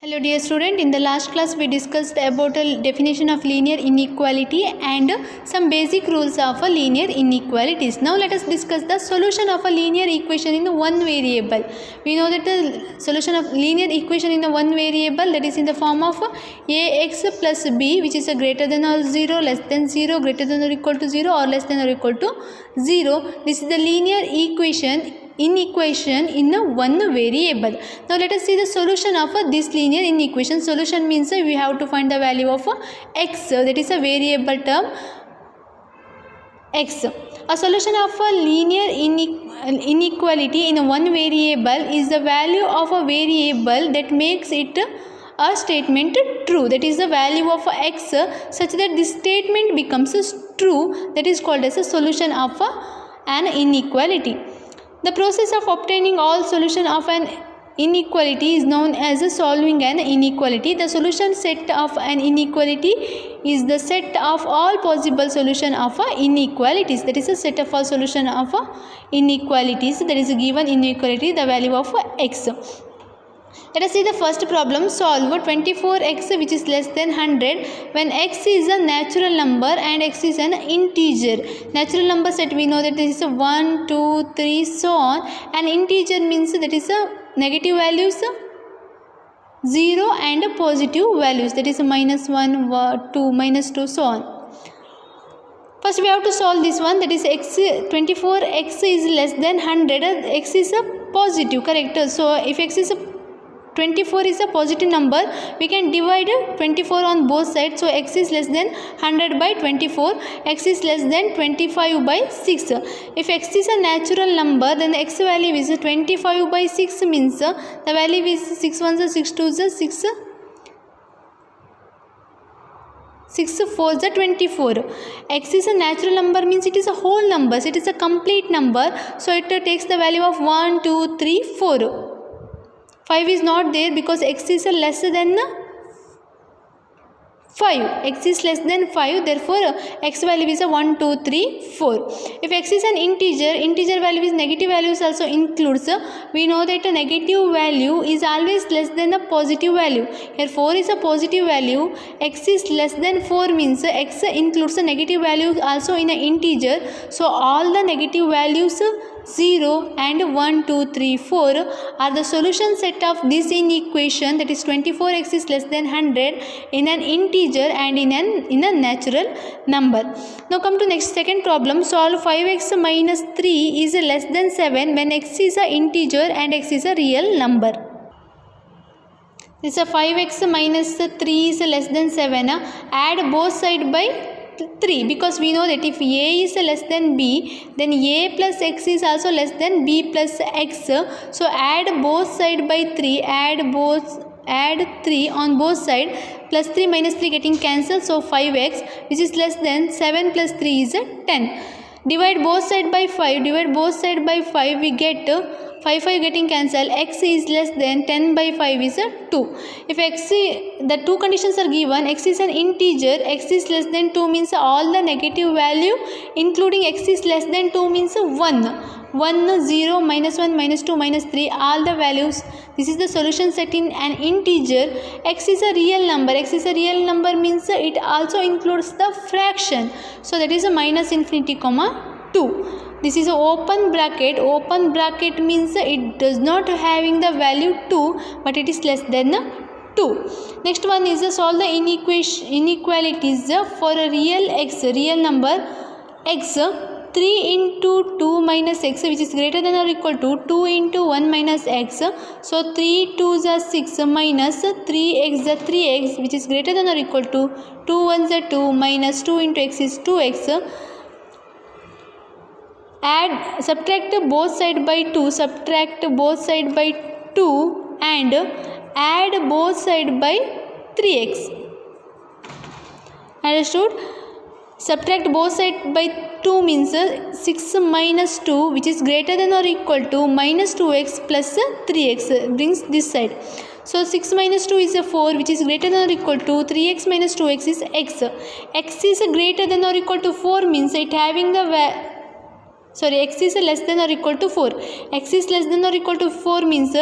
Hello dear student, in the last class we discussed about a definition of linear inequality and some basic rules of a linear inequalities. Now let us discuss the solution of a linear equation in the one variable. We know that the solution of linear equation in the one variable, that is in the form of ax plus b, which is a greater than or 0, less than 0, greater than or equal to 0, or less than or equal to 0. This is the linear equation in a one variable. Now let us see the solution of this linear inequation. Solution means we have to find the value of x, that is a variable term x. A solution of a linear inequality in a one variable is the value of a variable that makes it a statement true, that is the value of x such that this statement becomes true, that is called as a solution of an inequality. The process of obtaining all solution of an inequality is known as solving an inequality. The solution set of an inequality is the set of all possible solution of inequalities. That is a set of all solution of inequalities. That is a given inequality, the value of x. Let us see the first problem. Solve 24x which is less than 100 when x is a natural number and x is an integer. Natural number set, we know that this is a 1, 2, 3, so on. And integer means that is a negative values, 0 and positive values, that is a minus 1, 2, minus 2, so on. First we have to solve this one, that is x, 24x is less than 100, x is a positive, correct? So if x is a 24 is a positive number, we can divide 24 on both sides. So x is less than 100 by 24, x is less than 25 by 6. If x is a natural number, then the x value is 25 by 6 means the value is 6 1s are 6 2s are 6 4s are 24. X is a natural number means it is a whole number, so it is a complete number. So it takes the value of 1, 2, 3, 4. 5 is not there because x is less than 5. X is less than 5, therefore x value is 1, 2, 3, 4. If x is an integer value is negative values also includes. We know that a negative value is always less than a positive value. Here 4 is a positive value, x is less than 4 means x includes a negative value also in an integer. So all the negative values 0 and 1, 2, 3, 4 are the solution set of this inequation, that is 24x is less than 100 in an integer and in a natural number. Now come to next second problem. Solve 5x minus 3 is less than 7 when x is a integer and x is a real number. This is a 5x minus 3 is less than 7. Add both sides by 3, because we know that if a is less than b, then a plus x is also less than b plus x. So add both side by 3, add 3 on both side, plus 3 minus 3 getting cancelled, so 5x which is less than 7 plus 3 is 10. Divide both side by 5, we get 5 getting cancelled, x is less than 10 by 5 is 2. If x, the two conditions are given, x is an integer, x is less than 2 means all the negative value including x is less than 2 means 1, 0, minus 1, minus 2, minus 3, all the values. This is the solution set in an integer. X is a real number. X is a real number means it also includes the fraction. So that is a minus infinity comma 2. This is a open bracket. Open bracket means it does not having the value 2 but it is less than 2. Next one is solve the inequalities for a real x, real number x. 3 into 2 minus x which is greater than or equal to 2 into 1 minus x. So 3 2s are 6 minus 3x are 3x which is greater than or equal to 2 1s are 2 minus 2 into x is 2x. Subtract both side by 2, and add both side by 3x. Understood? Subtract both side by 2 means 6 minus 2 which is greater than or equal to minus 2x plus 3x brings this side. So 6 minus 2 is 4 which is greater than or equal to 3x minus 2x is x. X is greater than or equal to 4 means it having the sorry, x is less than or equal to 4. X is less than or equal to 4 means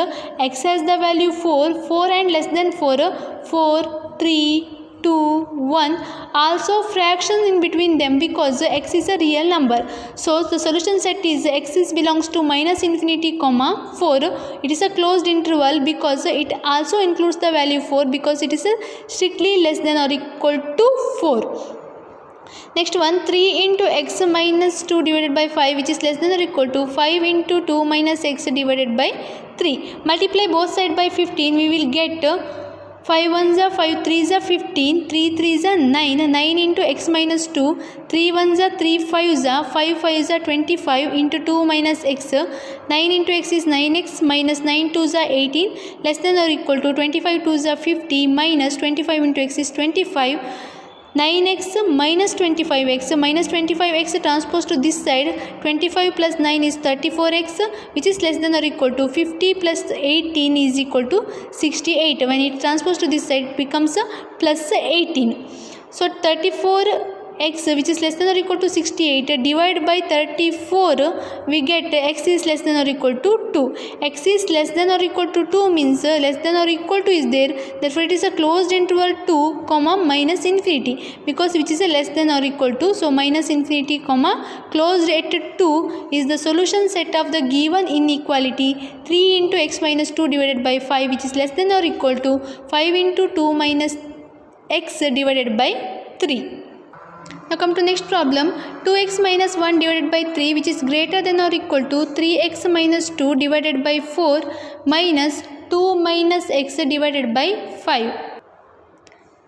x has the value 4 and less than 4, 3, 2, 1. Also fractions in between them because x is a real number. So the solution set is x is belongs to minus infinity comma 4. It is a closed interval because it also includes the value 4 because it is strictly less than or equal to 4. Next one, 3 into x minus 2 divided by 5 which is less than or equal to 5 into 2 minus x divided by 3. Multiply both sides by 15, we will get 5 1s are 5 3s are 15, 3 3s are 9, 9 into x minus 2, 3 1s are 3 5s are 5 5s are 25 into 2 minus x, 9 into x is 9x minus 9 2s are 18 less than or equal to 25 2s are 50 minus 25 into x is 25. 9x minus 25x transpose to this side, 25 plus 9 is 34x which is less than or equal to 50 plus 18 is equal to 68. When it transpose to this side it becomes plus 18. So 34x which is less than or equal to 68 divided by 34 we get x is less than or equal to 2. X is less than or equal to 2 means less than or equal to is there, therefore it is a closed interval 2 comma minus infinity because which is a less than or equal to, so minus infinity comma closed at 2 is the solution set of the given inequality 3 into x minus 2 divided by 5 which is less than or equal to 5 into 2 minus x divided by 3. Now come to next problem, 2x minus 1 divided by 3 which is greater than or equal to 3x minus 2 divided by 4 minus 2 minus x divided by 5.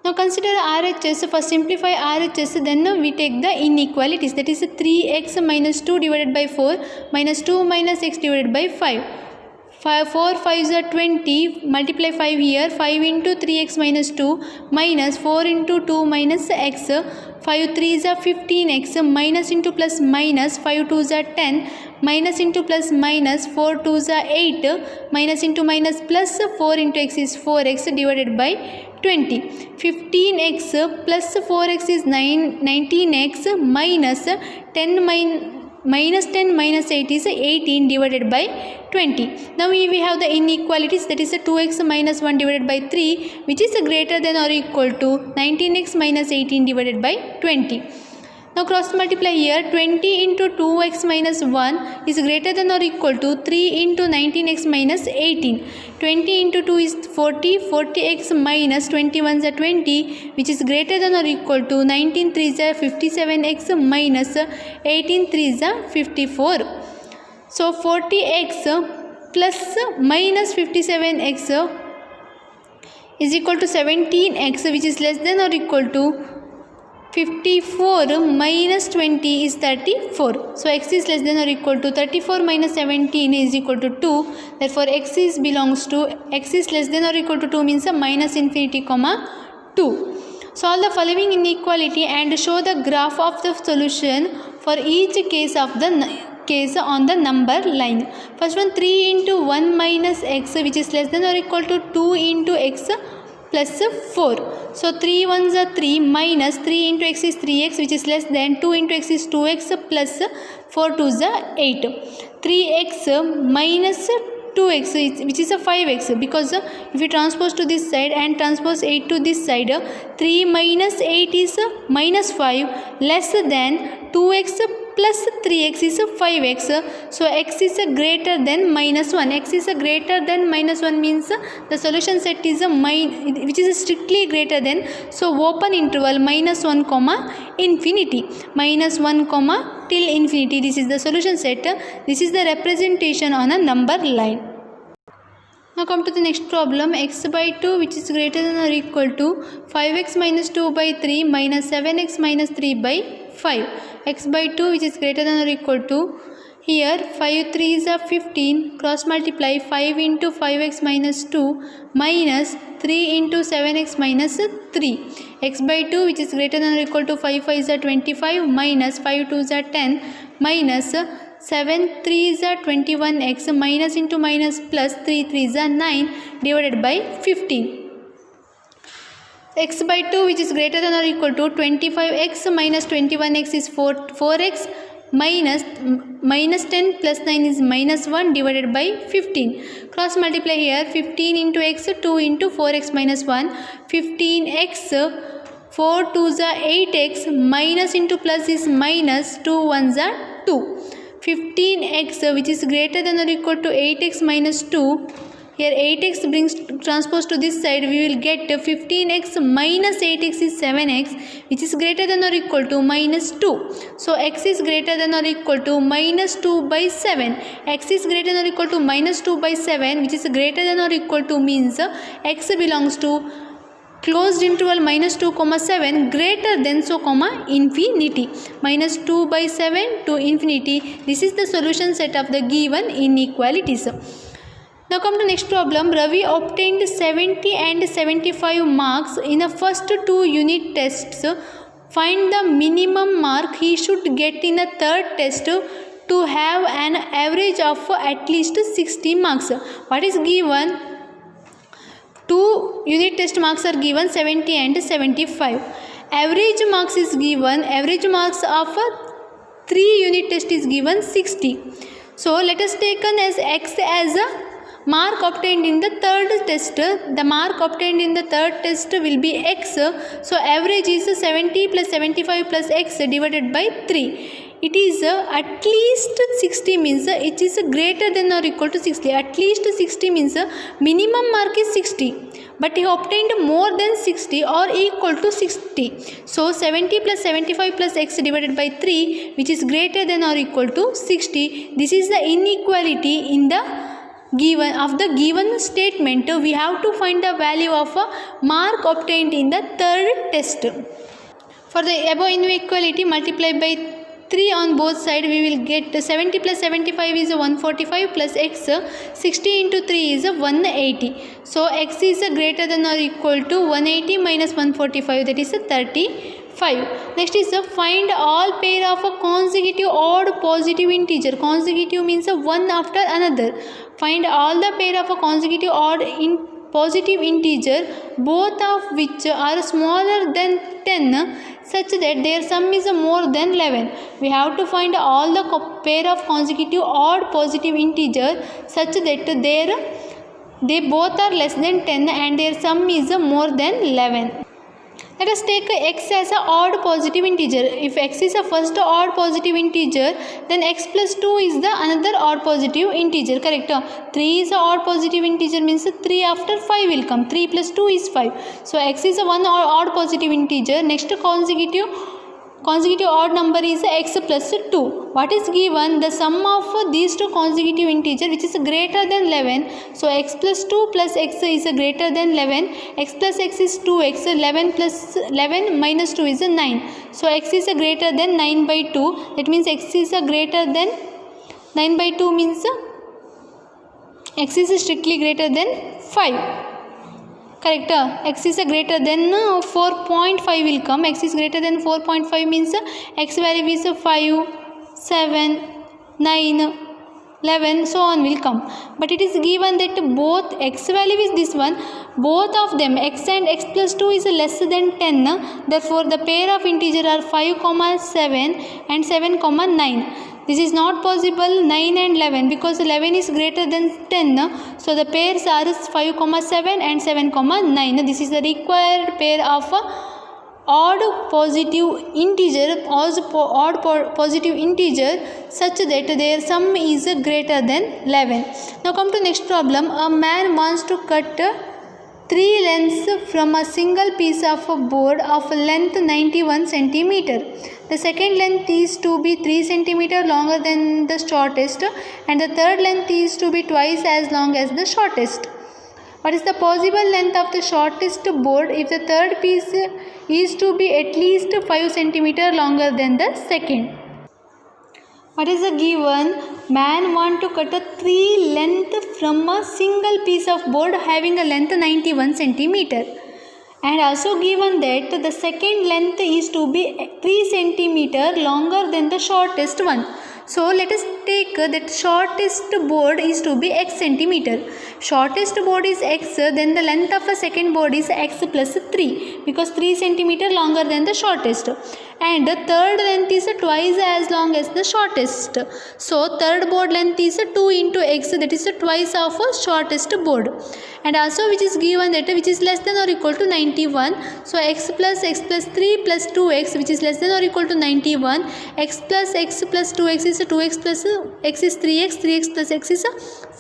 Now consider RHS. First simplify RHS, then we take the inequalities, that is 3x minus 2 divided by 4 minus 2 minus x divided by 5. 4 5s are 20, multiply 5 here, 5 into 3x minus 2 minus 4 into 2 minus x, 5 3s are 15x minus into plus minus 5 2s are 10 minus into plus minus 4 2s are 8 minus into minus plus 4 into x is 4x divided by 20. 15x plus 4x is 19x minus 10 minus 10 minus 8 is 18 divided by 20. Now we have the inequalities, that is 2x minus 1 divided by 3 which is greater than or equal to 19x minus 18 divided by 20. Now cross multiply here, 20 into 2x minus 1 is greater than or equal to 3 into 19x minus 18. 20 into 2 is 40, 40x minus 21 is 20 which is greater than or equal to 19 3s are 57x minus 18 3s are 54. So 40x plus minus 57x is equal to 17x which is less than or equal to 54 minus 20 is 34. So x is less than or equal to 34 minus 17 is equal to 2. Therefore x is less than or equal to 2 means a minus infinity comma 2. Solve the following inequality and show the graph of the solution for each case on the number line. First one, 3 into 1 minus x which is less than or equal to 2 into x plus 4. So 3 1s are 3 minus 3 into x is 3x which is less than 2 into x is 2x plus 4 2s are 8. 3x minus 2x which is a 5x because if you transpose to this side and transpose 8 to this side, 3 minus 8 is minus 5 less than 2x plus 3x is 5x. So x is greater than minus 1. X is greater than minus 1 means the solution set is which is strictly greater than. So open interval minus 1 comma infinity, minus 1 comma till infinity. This is the solution set. This is the representation on a number line. Now come to the next problem, x by 2 which is greater than or equal to 5x minus 2 by 3 minus 7x minus 3 by 5. X by 2 which is greater than or equal to, here 5 3s are 15, cross multiply 5 into 5x minus 2 minus 3 into 7x minus 3. X by 2 which is greater than or equal to 5 5s are 25 minus 5 2s are 10 minus 7 3s are 21x minus into minus plus 3 3s are 9 divided by 15. X by 2 which is greater than or equal to 25x minus 21x is 4x minus 10 plus 9 is minus 1 divided by 15. Cross multiply here, 15 into x, 2 into 4x minus 1, 15x, 4 2s are 8x, minus into plus is minus, 2 1s are 2. 15x which is greater than or equal to 8x minus 2. Here 8x brings transpose to this side, we will get 15x minus 8x is 7x, which is greater than or equal to minus 2. So x is greater than or equal to minus 2 by 7. X is greater than or equal to minus 2 by 7, which is greater than or equal to means x belongs to closed interval minus 2 comma 7 greater than so comma infinity. Minus 2 by 7 to infinity. This is the solution set of the given inequalities. Now come to next problem. Ravi obtained 70 and 75 marks in the first 2 unit tests. Find the minimum mark he should get in the third test to have an average of at least 60 marks. What is given? 2 unit test marks are given, 70 and 75. Average marks is given. Average marks of 3 unit test is given 60. So let us take as x as a mark obtained in the third test. The mark obtained in the third test will be x. So average is 70 plus 75 plus x divided by 3. It is at least 60 means it is greater than or equal to 60. At least 60 means minimum mark is 60. But he obtained more than 60 or equal to 60. So 70 plus 75 plus x divided by 3, which is greater than or equal to 60. This is the inequality in the given statement. We have to find the value of a mark obtained in the third test. For the above inequality, multiply by 3 on both sides, we will get 70 plus 75 is 145 plus x, 60 into 3 is 180. So x is greater than or equal to 180 minus 145, that is 35. Next is find all pair of a consecutive odd positive integer. Consecutive means one after another. Find all the pair of a consecutive odd positive integer, both of which are smaller than 10, such that their sum is more than 11. We have to find all the pair of consecutive odd positive integer such that they both are less than 10 and their sum is more than 11. Let us take x as an odd positive integer. If x is a first odd positive integer, then x plus 2 is the another odd positive integer. Correct? 3 is an odd positive integer means 3 after 5 will come. 3 plus 2 is 5. So x is a one odd positive integer. Next consecutive odd number is x plus 2. What is given? The sum of these two consecutive integer which is greater than 11. So x plus 2 plus x is greater than 11. X plus x is 2x. 11 plus 11 minus 2 is 9. So x is greater than 9 by 2. That means x is greater than 9 by 2 means x is strictly greater than 5. Correct? X is greater than 4.5 will come. X is greater than 4.5 means x value is 5, 7, 9, 11, so on will come. But it is given that both x value is this one, both of them x and x plus 2 is less than 10. Therefore, the pair of integer are 5, 7 and 7, 9. This is not possible 9 and 11 because 11 is greater than 10. So the pairs are 5, 7 and 7, 9. This is the required pair of odd positive integer, odd positive integer such that their sum is greater than 11. Now come to next problem. A man wants to cut 3 lengths from a single piece of board of length 91 centimeter. The second length is to be 3 cm longer than the shortest and the third length is to be twice as long as the shortest. What is the possible length of the shortest board if the third piece is to be at least 5 cm longer than the second? What is the given? Man want to cut a 3 length from a single piece of board having a length 91 centimeter. And also given that the second length is to be 3 cm longer than the shortest one. So let us take that shortest board is to be x centimeter. Shortest board is x, then the length of a second board is x plus 3 because 3 centimeter longer than the shortest. And the third length is twice as long as the shortest. So third board length is 2 into x, that is twice of a shortest board. And also which is given that which is less than or equal to 91. So x plus 3 plus 2x which is less than or equal to 91. X plus 2x is 2x plus x is 3x, 3x plus x is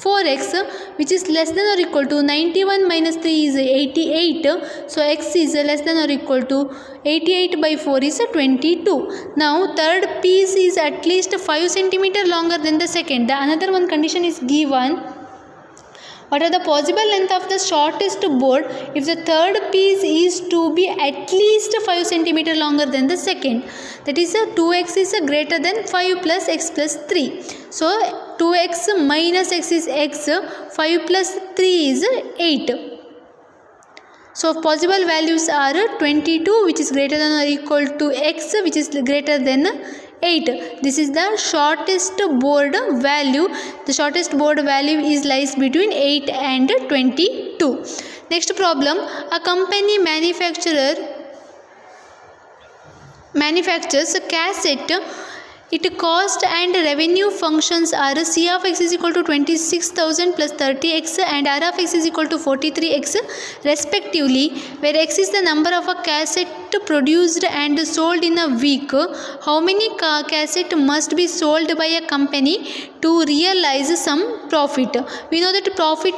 4x, which is less than or equal to 91 minus 3 is 88. So x is less than or equal to 88 by 4 is 22. Now third piece is at least 5 centimeter longer than the second. The another one condition is given. What are the possible length of the shortest board if the third piece is to be at least 5 centimeter longer than the second? That is 2x is greater than 5 plus x plus 3. So 2x minus x is x, 5 plus 3 is 8. So possible values are 22 which is greater than or equal to x which is greater than 8. This is the shortest board value. The shortest board value is lies between 8 and 22. Next problem. A company manufactures a cassette. Its cost and revenue functions are C of x is equal to 26,000 plus 30x and R of x is equal to 43x respectively, where x is the number of a cassette produced and sold in a week. How many cassette must be sold by a company to realize some profit? We know that profit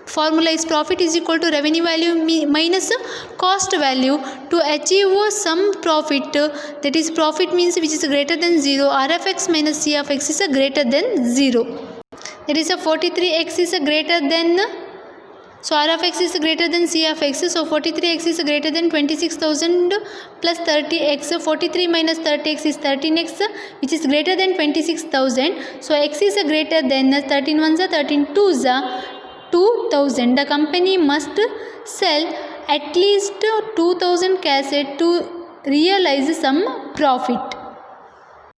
formula is profit is equal to revenue value minus cost value. To achieve some profit, that is profit means which is greater than 0, R of x minus C of x is greater than 0. That is 43x is greater than, so R of x is greater than C of x, so 43x is greater than 26,000 plus 30x. 43 minus 30x is 13x which is greater than 26,000. So x is greater than 13 ones are 13 twos are 2,000. The company must sell at least 2,000 cassettes to realize some profit.